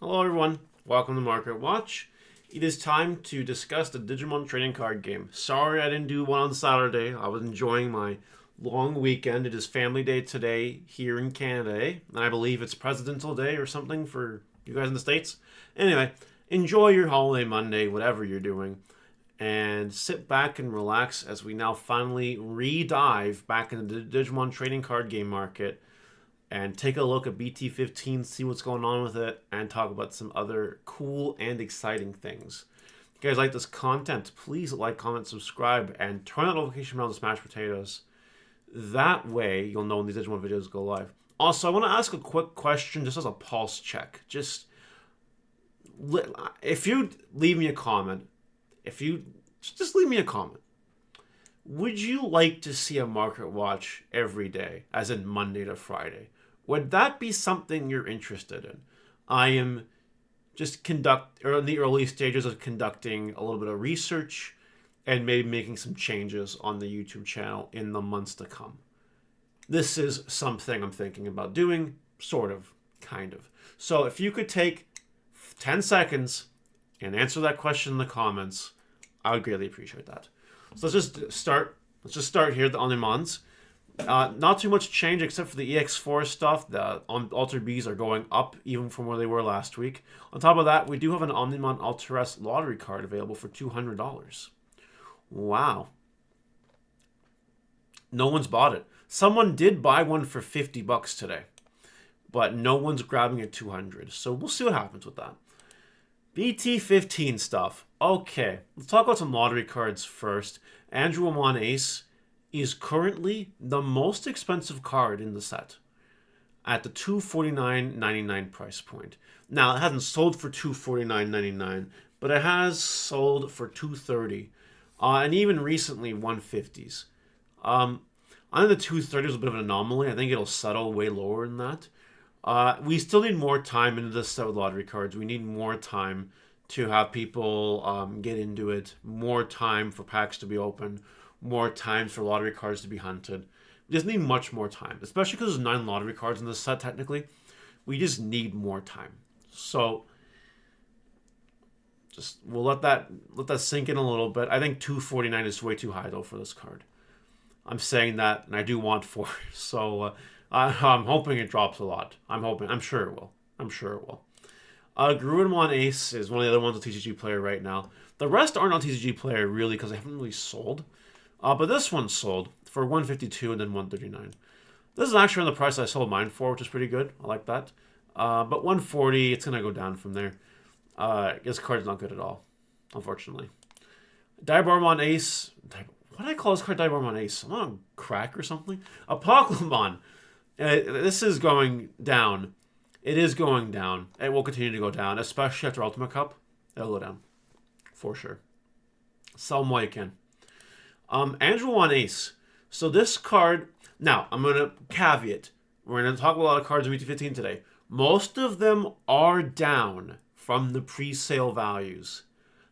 Hello everyone, welcome to Market Watch. It is time to discuss the Digimon trading card game. Sorry I didn't do one on Saturday. I was enjoying my long weekend. It is family day today here in Canada, and I believe it's Presidential Day or something for you guys in the States. Anyway, enjoy your holiday Monday, whatever you're doing, and sit back and relax as we now finally re-dive back into the Digimon trading card game market and take a look at BT15, see what's going on with it, and talk about some other cool and exciting things. If you guys like this content, please like, comment, subscribe, and turn that notification bell to smash potatoes. That way, you'll know when these Digimon videos go live. Also, I want to ask a quick question just as a pulse check. If you leave me a comment, just leave me a comment. Would you like to see a market watch every day, as in Monday to Friday? Would that be something you're interested in? I am just in the early stages of conducting a little bit of research and maybe making some changes on the YouTube channel in the months to come. This is something I'm thinking about doing, sort of, kind of. So if you could take 10 seconds and answer that question in the comments, I would greatly appreciate that. So let's just start here at the Omnimons. Not too much change except for the EX4 stuff. The Alter Bs are going up even from where they were last week. On top of that, we do have an Omnimon Alter S lottery card available for $200. Wow. No one's bought it. Someone did buy one for $50 today, but no one's grabbing it $200. So we'll see what happens with that. BT15 stuff. Okay, let's talk about some lottery cards first. Omnimon Ace is currently the most expensive card in the set at the $249.99 price point. Now, it hasn't sold for $249.99, but it has sold for $230, and even recently 150s. I think the 230 is a bit of an anomaly. I think it'll settle way lower than that. We still need more time into this set with lottery cards. We need more time to have people get into it, more time for packs to be open, more time for lottery cards to be hunted. We just need much more time, especially because there's 9 lottery cards in this set technically. We just need more time. So we'll let that sink in a little bit. I think 249 is way too high though for this card. I'm saying that, and I do want 4. So I'm hoping it drops a lot. I'm sure it will. Omnimon Ace is one of the other ones on TCG Player right now. The rest aren't on TCG Player really because they haven't really sold. But this one sold for $152 and then $139. This is actually on the price I sold mine for, which is pretty good. I like that. But $140, it's going to go down from there. This card's not good at all, unfortunately. Omnimon Ace. What did I call this card? Omnimon Ace. I'm on crack or something? Omnimon. This is going down. It is going down. It will continue to go down, especially after Ultimate Cup. It'll go down. For sure. Sell them while you can. Omnimon Ace. So this card... Now, I'm going to caveat. We're going to talk about a lot of cards in BT15 today. Most of them are down from the pre-sale values.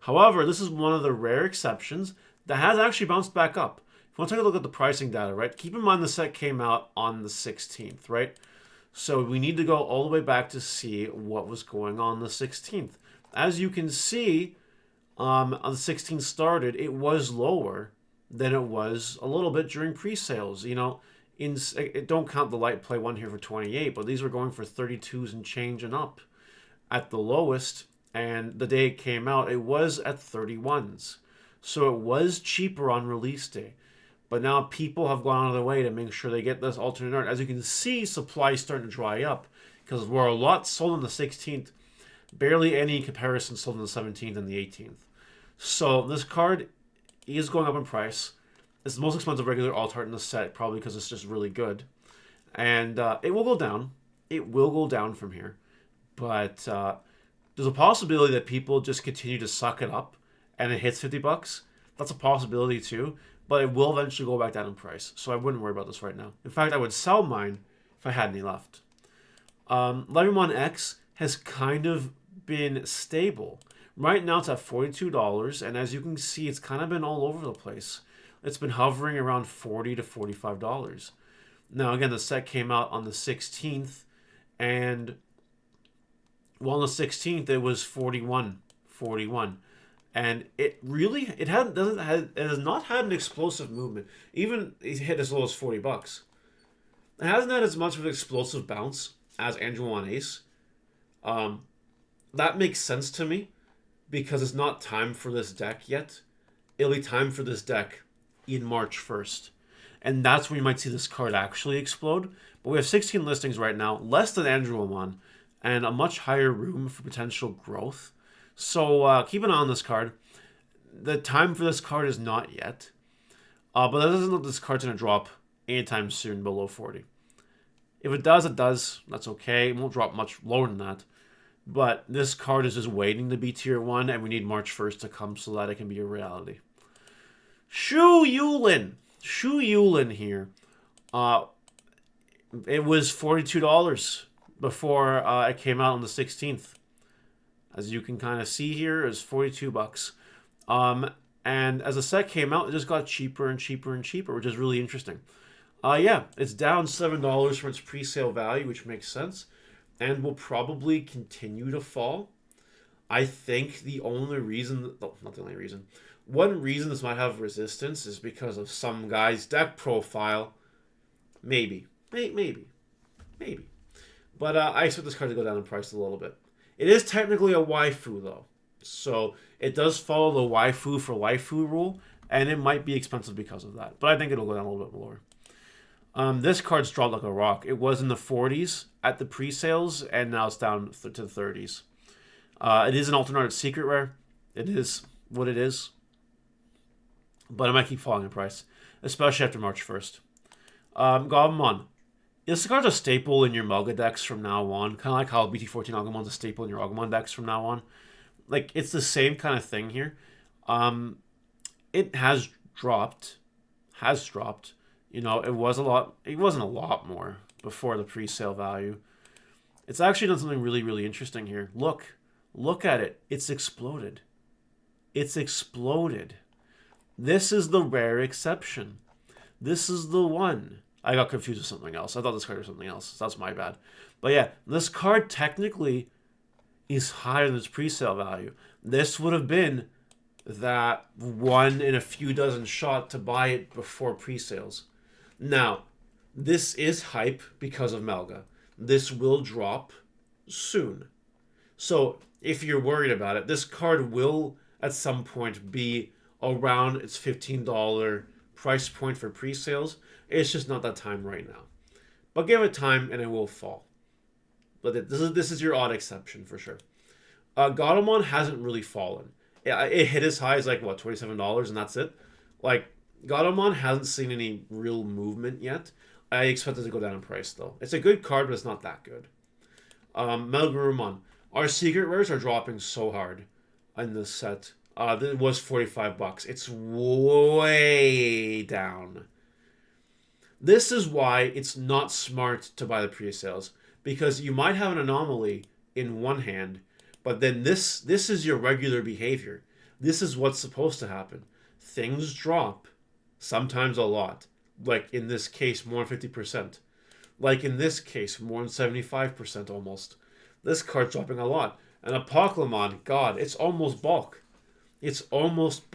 However, this is one of the rare exceptions that has actually bounced back up. If you want to take a look at the pricing data, right? Keep in mind the set came out on the 16th, right? So we need to go all the way back to see what was going on the 16th. As you can see, on the 16th started, it was lower than it was a little bit during pre-sales. You know, don't count the light play one here for 28, but these were going for 32s and change and up at the lowest. And the day it came out, it was at 31s. So it was cheaper on release day. But now people have gone out of their way to make sure they get this alternate art. As you can see, supply is starting to dry up because where a lot sold on the 16th, barely any comparison sold on the 17th and the 18th. So this card is going up in price. It's the most expensive regular alt art in the set, probably because it's just really good. And it will go down. It will go down from here. But there's a possibility that people just continue to suck it up and it hits $50. That's a possibility too. But it will eventually go back down in price. So I wouldn't worry about this right now. In fact, I would sell mine if I had any left. Omnimon X has kind of been stable. Right now it's at $42. And as you can see, it's kind of been all over the place. It's been hovering around $40 to $45. Now, again, the set came out on the 16th. And Well, on the 16th, it was 41. 41. And it really, it has not had an explosive movement. Even it hit as low as $40. It hasn't had as much of an explosive bounce as Andrew Ace. That makes sense to me because it's not time for this deck yet. It'll be time for this deck in March 1st. And that's when you might see this card actually explode. But we have 16 listings right now, less than Andrew, and a much higher room for potential growth. So keep an eye on this card. The time for this card is not yet. But that doesn't look like this card's going to drop anytime soon below 40. If it does, it does. That's okay. It won't drop much lower than that. But this card is just waiting to be tier 1, and we need March 1st to come so that it can be a reality. Shu Yulin here. It was $42 before it came out on the 16th. As you can kind of see here, it's $42. And as the set came out, it just got cheaper and cheaper and cheaper, which is really interesting. Yeah, it's down $7 from its pre-sale value, which makes sense, and will probably continue to fall. I think the only reason, well, not the only reason, one reason this might have resistance is because of some guy's deck profile. Maybe. But I expect this card to go down in price a little bit. It is technically a waifu, though. So it does follow the waifu for waifu rule, and it might be expensive because of that. But I think it'll go down a little bit lower. This card's dropped like a rock. It was in the 40s at the pre-sales, and now it's down to the 30s. It is an alternate secret rare. It is what it is. But it might keep falling in price, especially after March 1st. Gobamon. This card's a staple in your Melga decks from now on. Kind of like how BT15 Agumon's a staple in your Agumon decks from now on. Like, it's the same kind of thing here. It has dropped. You know, it wasn't a lot more before the pre-sale value. It's actually done something really, really interesting here. Look at it. It's exploded. This is the rare exception. This is the one. I got confused with something else. I thought this card was something else. So that's my bad. But yeah, this card technically is higher than its pre-sale value. This would have been that one in a few dozen shot to buy it before pre-sales. Now, this is hype because of Melga. This will drop soon. So if you're worried about it, this card will at some point be around its $15 price point for pre-sales. It's just not that time right now. But give it time and it will fall. But this is your odd exception for sure. Godamon hasn't really fallen. It hit as high as like, what, $27 and that's it? Like, Godamon hasn't seen any real movement yet. I expect it to go down in price though. It's a good card, but it's not that good. Melgarumon. Our secret rares are dropping so hard in this set. It was $45. It's way down. This is why it's not smart to buy the pre-sales, because you might have an anomaly in one hand, but then this is your regular behavior. This is what's supposed to happen. Things drop, sometimes a lot. Like in this case, more than 50%. Like in this case, more than 75% almost. This card's dropping a lot. And Apocalypse, God, it's almost bulk. It's almost at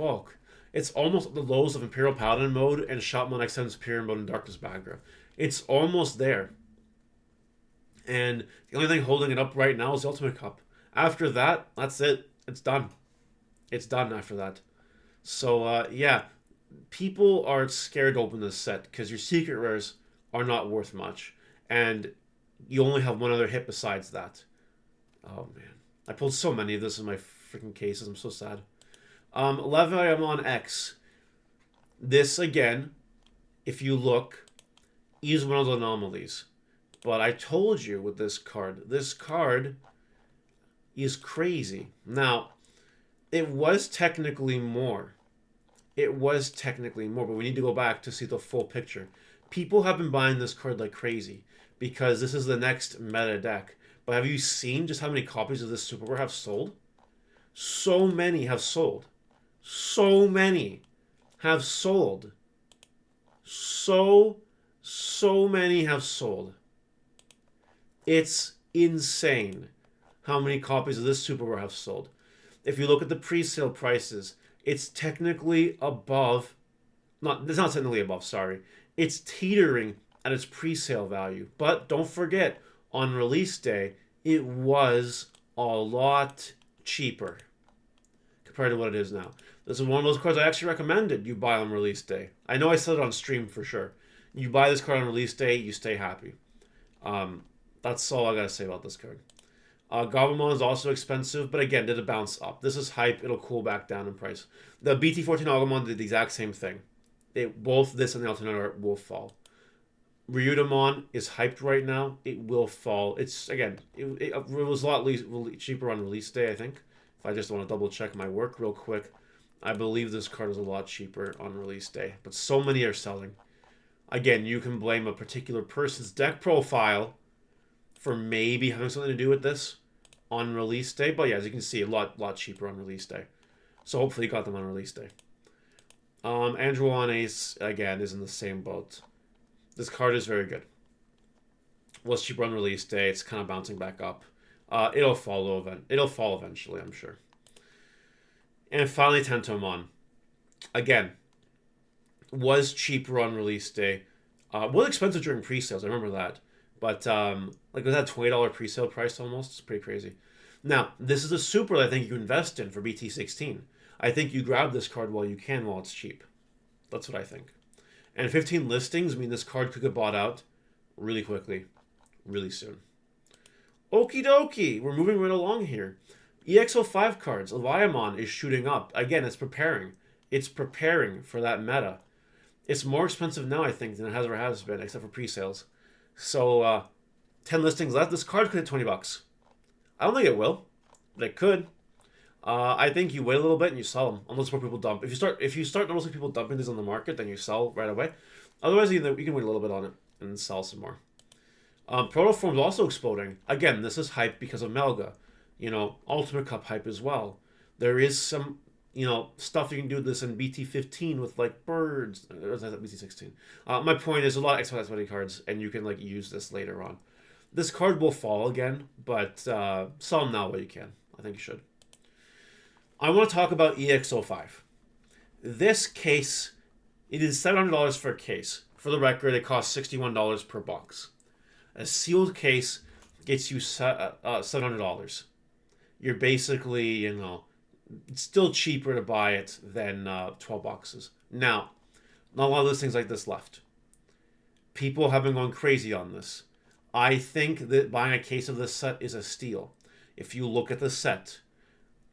the lows of Imperial Paladin mode and Shopmon Extends Superior mode in Darkness Bagra. It's almost there. And the only thing holding it up right now is the Ultimate Cup. After that, that's it. It's done. It's done after that. So, yeah. People are scared to open this set because your secret rares are not worth much. And you only have one other hit besides that. Oh, man. I pulled so many of this in my freaking cases. I'm so sad. Leviamon X. This, again, if you look, is one of the anomalies. But I told you with this card is crazy. Now, it was technically more. But we need to go back to see the full picture. People have been buying this card like crazy because this is the next meta deck. But have you seen just how many copies of this Super Rare have sold? So many have sold. So many have sold. So many have sold. It's insane. how many copies of this super rare have sold. If you look at the pre-sale prices, it's technically above, it's not technically above, sorry. It's teetering at its pre-sale value. But don't forget, on release day, it was a lot cheaper compared to what it is now. This is one of those cards I actually recommended you buy on release day. I know I said it on stream for sure. You buy this card on release day, you stay happy. That's all I gotta say about this card. Gabumon is also expensive, but again, did a bounce up. This is hype. It'll cool back down in price. The BT15 Agumon did the exact same thing. Both this and the alternate art will fall. Ryudamon is hyped right now. It will fall. It's, again, it was a lot cheaper on release day, I think. If I just want to double check my work real quick, I believe this card is a lot cheaper on release day. But so many are selling. Again, you can blame a particular person's deck profile for maybe having something to do with this on release day. But yeah, as you can see, a lot cheaper on release day. So hopefully you got them on release day. Andrew on Ace, again, is in the same boat. This card is very good. Was cheaper on release day. It's kind of bouncing back up. It'll fall eventually, I'm sure. And finally, Tentomon. Again, was cheaper on release day. Was expensive during pre-sales, I remember that. But, like, it was that $20 pre-sale price almost. It's pretty crazy. Now, this is a super that I think you invest in for BT16. I think you grab this card while you can while it's cheap. That's what I think. And 15 listings mean this card could get bought out really quickly, really soon. Okie dokie, we're moving right along here. EX05 cards, Leviamon is shooting up. Again, it's preparing. It's preparing for that meta. It's more expensive now, I think, than it ever has been, except for pre-sales. So, 10 listings left. This card could hit 20 bucks. I don't think it will, but it could. I think you wait a little bit and you sell them, unless more people dump. If you start noticing people dumping these on the market, then you sell right away. Otherwise, you can wait a little bit on it and sell some more. Protoform's also exploding. Again, this is hype because of Melga. You know, Ultimate Cup hype as well. There is some, stuff you can do with this in BT15 with, like, birds. Or is that BT16? My point is a lot of XY cards, and you can, like, use this later on. This card will fall again, but sell them now while you can. I think you should. I want to talk about EX05. This case, it is $700 for a case. For the record, it costs $61 per box. A sealed case gets you $700. You're basically, it's still cheaper to buy it than 12 boxes. Now, not a lot of listings like this left. People have been going crazy on this. I think that buying a case of this set is a steal. If you look at the set,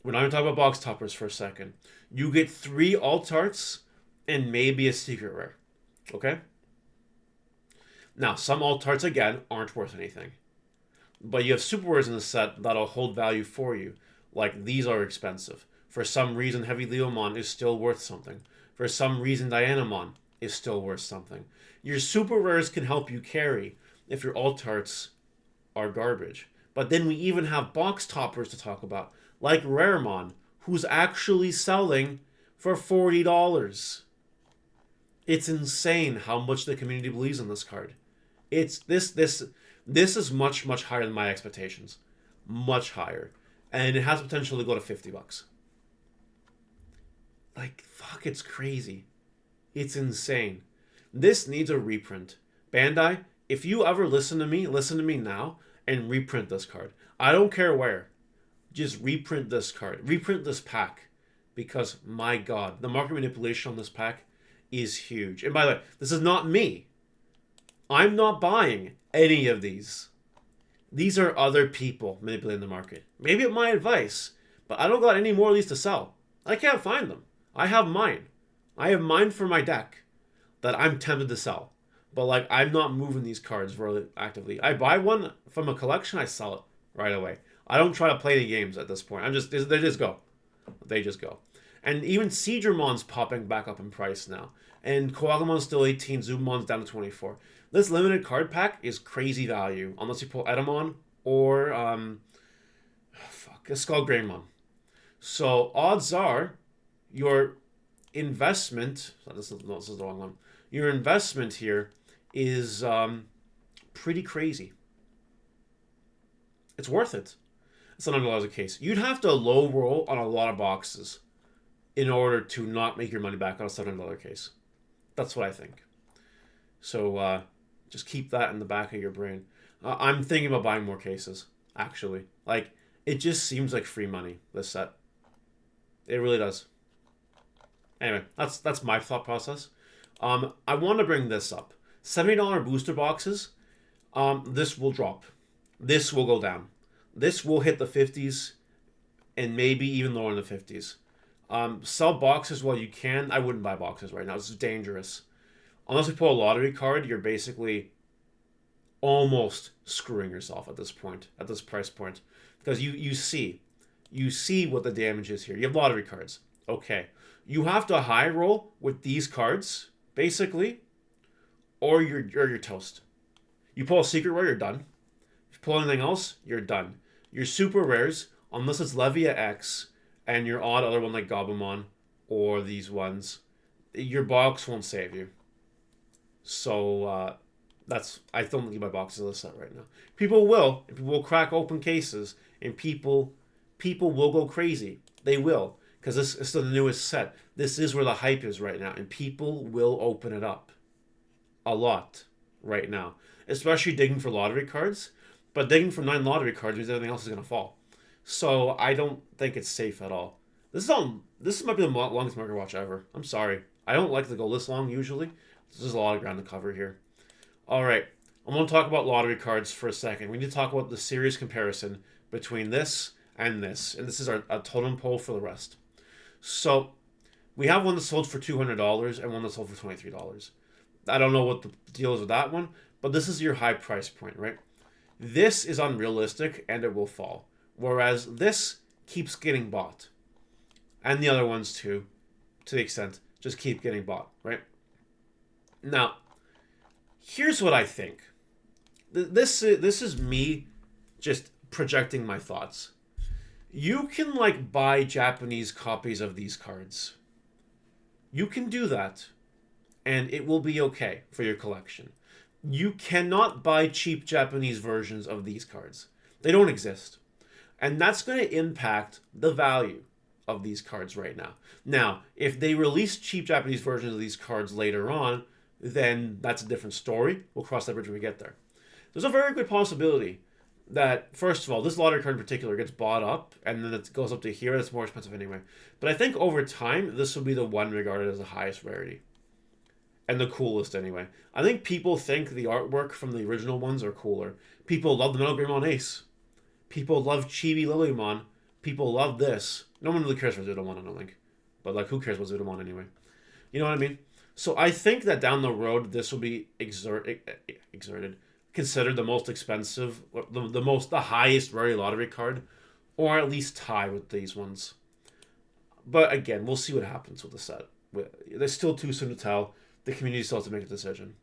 we're not even talking about box toppers for a second. You get 3 alt arts and maybe a secret rare. Okay? Now, some alt arts, again, aren't worth anything. But you have super rares in the set that'll hold value for you. Like, these are expensive. For some reason, Heavy Leomon is still worth something. For some reason, Dianamon is still worth something. Your super rares can help you carry if your alt arts are garbage. But then we even have box toppers to talk about, like Raremon, who's actually selling for $40. It's insane how much the community believes in this card. It's this is much higher than my expectations, much higher, and it has potential to go to $50. Like, fuck, it's crazy. It's insane. This needs a reprint. Bandai, if you ever listen to me now and reprint this card. I don't care where. Just reprint this card. Reprint this pack. Because, my God, the market manipulation on this pack is huge. And by the way, this is not me. I'm not buying any of these. These are other people manipulating the market. Maybe at my advice, but I don't got any more of these to sell. I can't find them. I have mine. I have mine for my deck that I'm tempted to sell. But, like, I'm not moving these cards really actively. I buy one from a collection, I sell it right away. I don't try to play the games at this point. They just go. They just go. And even Seadramon's popping back up in price now. And Koagamon's still 18, Zumon's down to 24. This limited card pack is crazy value, unless you pull Edamon or a Skullgreymon. So odds are your investment, this is the wrong one. Your investment here is pretty crazy. It's worth it. It's $700 a case. You'd have to low roll on a lot of boxes in order to not make your money back on a $700 case. That's what I think. So just keep that in the back of your brain. I'm thinking about buying more cases, actually. Like, it just seems like free money, this set. It really does. Anyway, that's my thought process. I want to bring this up. $70 booster boxes, this will drop. This will go down. This will hit the 50s and maybe even lower in the 50s. Sell boxes while you can. I wouldn't buy boxes right now. It's dangerous. Unless you pull a lottery card, you're basically almost screwing yourself at this point, at this price point. Because you see what the damage is here. You have lottery cards. Okay. You have to high roll with these cards, basically, or you're toast. You pull a secret rare, you're done. If you pull anything else, you're done. Your super rares, unless it's Levia X and your odd other one like Goblimon or these ones, your box won't save you. So I don't think you buy boxes of this set right now. People will. And people will crack open cases, and people will go crazy. They will, because this is the newest set. This is where the hype is right now, and people will open it up a lot right now, especially digging for lottery cards. But digging for 9 lottery cards means everything else is going to fall. So I don't think it's safe at all. This might be the longest market watch ever. I'm sorry. I don't like to go this long usually. There's a lot of ground to cover here. All right. I'm going to talk about lottery cards for a second. We need to talk about the serious comparison between this and this. And this is a totem pole for the rest. So we have one that sold for $200 and one that sold for $23. I don't know what the deal is with that one, but this is your high price point, right? This is unrealistic and it will fall. Whereas this keeps getting bought. And the other ones too, to the extent, just keep getting bought, right? Now, here's what I think. This is me just projecting my thoughts. You can like buy Japanese copies of these cards. You can do that, and it will be okay for your collection. You cannot buy cheap Japanese versions of these cards. They don't exist. And that's going to impact the value of these cards right now. Now, if they release cheap Japanese versions of these cards later on, then that's a different story. We'll cross that bridge when we get there. There's a very good possibility that, first of all, this lottery card in particular gets bought up, and then it goes up to here. It's more expensive anyway. But I think over time, this will be the one regarded as the highest rarity. And the coolest anyway. I think people think the artwork from the original ones are cooler. People love the Metal Greymon Ace. People love Chibi Lilymon. People love this. No one really cares for Zudomon, I don't think. But like, who cares about Zudomon anyway? You know what I mean? So I think that down the road, this will be considered the most expensive, the highest rarity lottery card, or at least tie with these ones. But again, we'll see what happens with the set. There's still too soon to tell. The community still has to make a decision.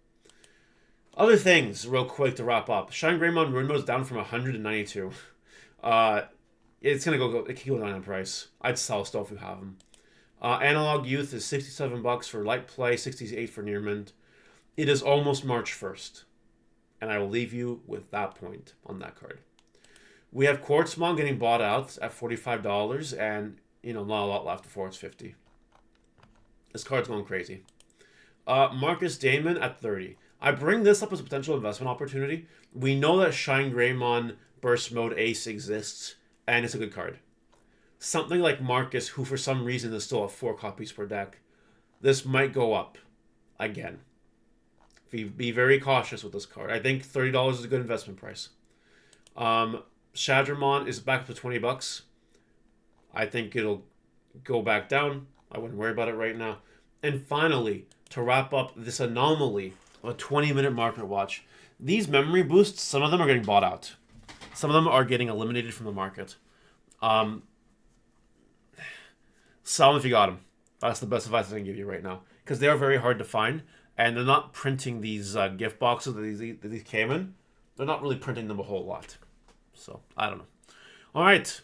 Other things, real quick to wrap up. Shine Greymon Ruin Mode is down from 100 to 92. It's gonna it can go down in price. I'd sell stuff if you have them. Analog Youth is $67 for light play, $68 for near mint. It is almost March 1st. And I will leave you with that point on that card. We have Quartzmon getting bought out at $45, and not a lot left before it's $50. This card's going crazy. Marcus Damon at $30. I bring this up as a potential investment opportunity. We know that Shine Greymon Burst Mode Ace exists, and it's a good card. Something like Marcus, who for some reason is still at 4 copies per deck, this might go up again. Be very cautious with this card. I think $30 is a good investment price. Shadramon is back up to $20. I think it'll go back down. I wouldn't worry about it right now. And finally, to wrap up this anomaly of a 20-minute market watch, these memory boosts, some of them are getting bought out. Some of them are getting eliminated from the market. Sell them if you got them. That's the best advice I can give you right now. Because they are very hard to find. And they're not printing these gift boxes that these came in. They're not really printing them a whole lot. So, I don't know. All right.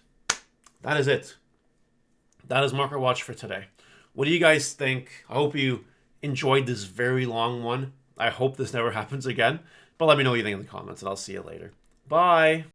That is it. That is Market Watch for today. What do you guys think? I hope you enjoyed this very long one. I hope this never happens again. But let me know what you think in the comments, and I'll see you later. Bye.